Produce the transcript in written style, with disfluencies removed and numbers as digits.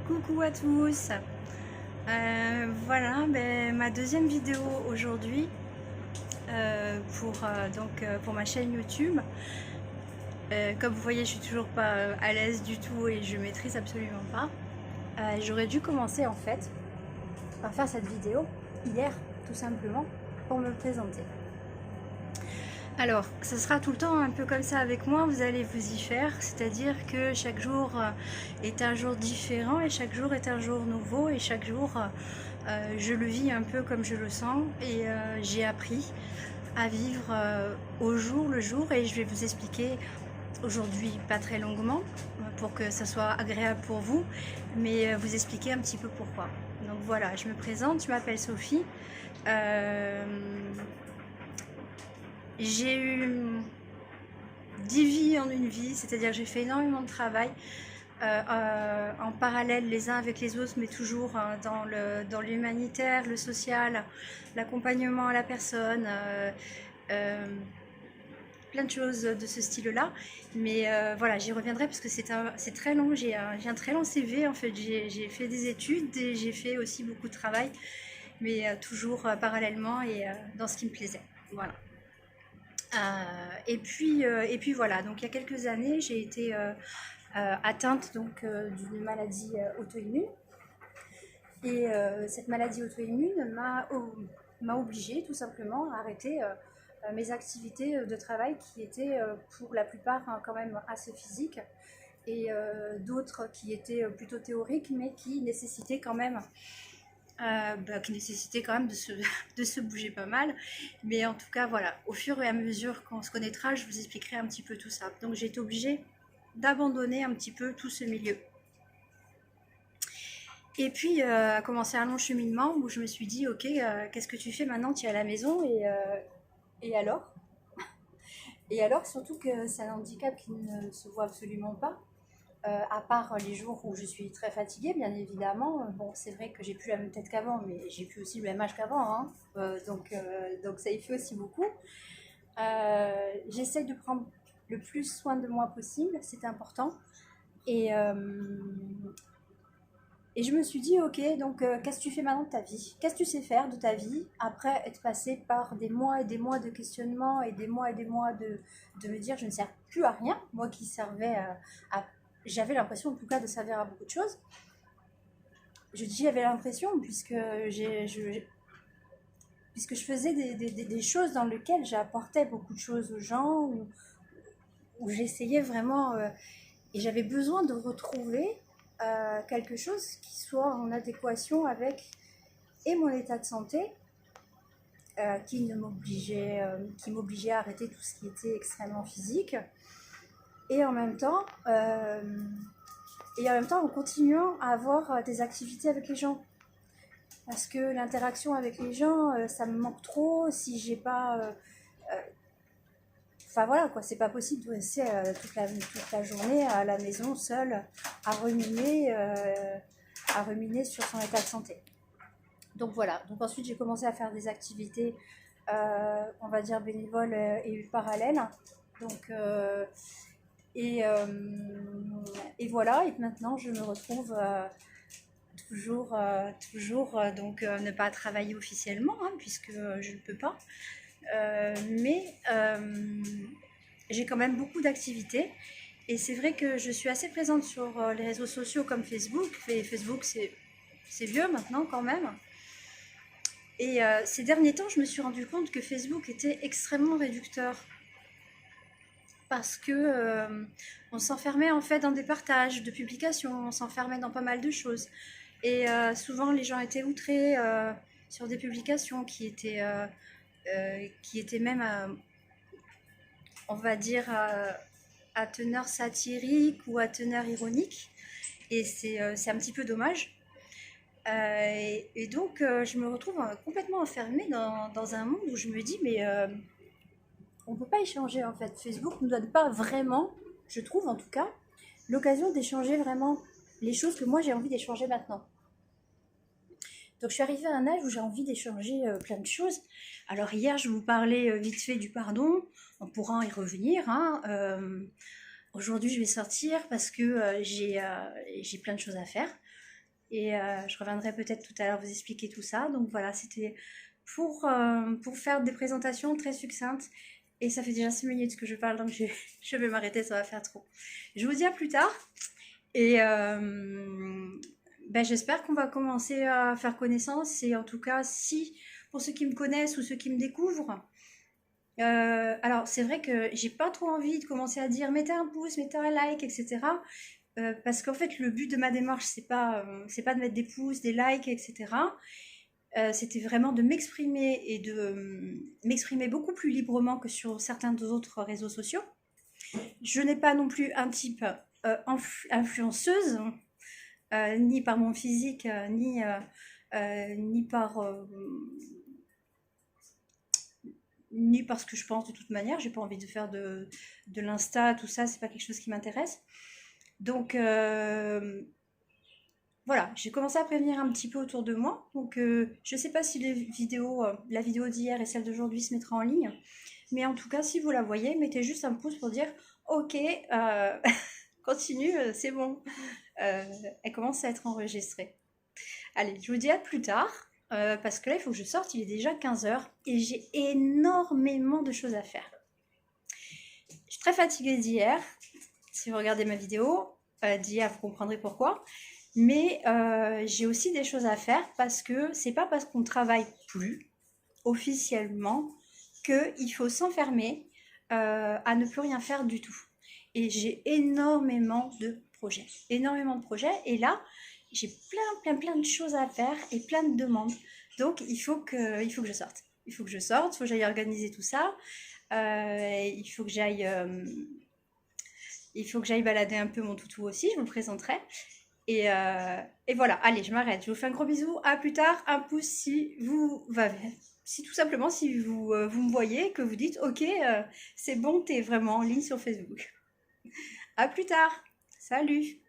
Coucou à tous. Voilà ma deuxième vidéo aujourd'hui pour ma chaîne YouTube. Comme vous voyez, je suis toujours pas à l'aise du tout et je maîtrise absolument pas. J'aurais dû commencer en fait par faire cette vidéo hier, tout simplement, pour me présenter. Alors, ce sera tout le temps un peu comme ça avec moi, vous allez vous y faire, c'est-à-dire que chaque jour est un jour différent et chaque jour est un jour nouveau et chaque jour je le vis un peu comme je le sens et j'ai appris à vivre au jour le jour et je vais vous expliquer aujourd'hui, pas très longuement, pour que ça soit agréable pour vous, mais vous expliquer un petit peu pourquoi. Donc voilà, je me présente, je m'appelle Sophie. J'ai eu 10 vies en une vie, c'est-à-dire que j'ai fait énormément de travail en parallèle les uns avec les autres, mais toujours dans l'humanitaire, le social, l'accompagnement à la personne, plein de choses de ce style-là. Mais voilà, j'y reviendrai parce que c'est très long, j'ai un très long CV en fait, j'ai fait des études et j'ai fait aussi beaucoup de travail, mais toujours parallèlement et dans ce qui me plaisait. Voilà. Et puis voilà, donc il y a quelques années, j'ai été atteinte d'une maladie auto-immune. Et cette maladie auto-immune m'a obligée tout simplement à arrêter mes activités de travail qui étaient pour la plupart quand même assez physiques et d'autres qui étaient plutôt théoriques mais qui nécessitaient quand même de se bouger pas mal. Mais en tout cas, voilà, au fur et à mesure qu'on se connaîtra, je vous expliquerai un petit peu tout ça. Donc j'ai été obligée d'abandonner un petit peu tout ce milieu. Et puis a commencé un long cheminement où je me suis dit, ok, qu'est-ce que tu fais maintenant? Tu es à la maison et alors? Et alors, surtout que c'est un handicap qui ne se voit absolument pas. À part les jours où je suis très fatiguée, bien évidemment. Bon, c'est vrai que j'ai plus la même tête qu'avant, mais j'ai plus aussi le même âge qu'avant, hein. Donc ça y fait aussi beaucoup. J'essaye de prendre le plus soin de moi possible, c'est important. Et, et je me suis dit, ok, donc qu'est-ce que tu fais maintenant de ta vie? Qu'est-ce que tu sais faire de ta vie après être passé par des mois et des mois de questionnement et des mois de me dire je ne sers plus à rien, moi qui servais j'avais l'impression en tout cas de servir à beaucoup de choses. Je dis j'avais l'impression puisque je faisais des choses dans lesquelles j'apportais beaucoup de choses aux gens, où j'essayais vraiment, et j'avais besoin de retrouver quelque chose qui soit en adéquation avec et mon état de santé, qui m'obligeait à arrêter tout ce qui était extrêmement physique, et en même temps en continuant à avoir des activités avec les gens. Parce que l'interaction avec les gens, ça me manque trop si j'ai pas... Enfin voilà quoi, c'est pas possible de rester toute la journée à la maison seule à ruminer sur son état de santé. Donc voilà, donc ensuite j'ai commencé à faire des activités, on va dire bénévoles et parallèles. Donc, et voilà, et maintenant je me retrouve toujours ne pas travailler officiellement, hein, puisque je ne peux pas. Mais j'ai quand même beaucoup d'activités. Et c'est vrai que je suis assez présente sur les réseaux sociaux comme Facebook. Et Facebook, c'est vieux maintenant quand même. Et ces derniers temps, je me suis rendu compte que Facebook était extrêmement réducteur. Parce que on s'enfermait en fait dans des partages de publications, on s'enfermait dans pas mal de choses. Et souvent, les gens étaient outrés sur des publications qui étaient même, on va dire, à teneur satirique ou à teneur ironique. Et c'est un petit peu dommage. Et donc, je me retrouve complètement enfermée dans un monde où je me dis, mais on ne peut pas échanger en fait. Facebook ne nous donne pas vraiment, je trouve en tout cas, l'occasion d'échanger vraiment les choses que moi j'ai envie d'échanger maintenant. Donc je suis arrivée à un âge où j'ai envie d'échanger plein de choses. Alors hier je vous parlais vite fait du pardon, on pourra y revenir, hein. Aujourd'hui je vais sortir parce que j'ai plein de choses à faire. Et je reviendrai peut-être tout à l'heure vous expliquer tout ça. Donc voilà, c'était pour faire des présentations très succinctes. Et ça fait déjà 6 minutes que je parle, donc je vais m'arrêter, ça va faire trop. Je vous dis à plus tard. Et ben, j'espère qu'on va commencer à faire connaissance. Et en tout cas, si, pour ceux qui me connaissent ou ceux qui me découvrent, alors c'est vrai que j'ai pas trop envie de commencer à dire mettez un pouce, mettez un like, etc. Parce qu'en fait, le but de ma démarche, c'est pas de mettre des pouces, des likes, etc. C'était vraiment de m'exprimer et de m'exprimer beaucoup plus librement que sur certains autres réseaux sociaux. Je n'ai pas non plus un type influenceuse, ni par mon physique, ni par ni parce que je pense de toute manière. J'ai pas envie de faire de l'insta, tout ça, c'est pas quelque chose qui m'intéresse. Donc voilà, j'ai commencé à prévenir un petit peu autour de moi. Donc je sais pas si la vidéo d'hier et celle d'aujourd'hui se mettra en ligne. Mais en tout cas, si vous la voyez, mettez juste un pouce pour dire ok, continue, c'est bon. Elle commence à être enregistrée. Allez, je vous dis à plus tard. Parce que là, il faut que je sorte, il est déjà 15h et j'ai énormément de choses à faire. Je suis très fatiguée d'hier. Si vous regardez ma vidéo d'hier, vous comprendrez pourquoi. Mais j'ai aussi des choses à faire parce que c'est pas parce qu'on travaille plus officiellement qu'il faut s'enfermer à ne plus rien faire du tout. Et j'ai énormément de projets. Énormément de projets. Et là, j'ai plein de choses à faire et plein de demandes. Donc, il faut que je sorte. Il faut que j'aille organiser tout ça. Il faut que j'aille balader un peu mon toutou aussi, je vous le présenterai. Et voilà, allez, je m'arrête. Je vous fais un gros bisou. À plus tard. Un pouce si tout simplement, si vous me voyez, que vous dites, ok, c'est bon, t'es vraiment en ligne sur Facebook. À plus tard. Salut.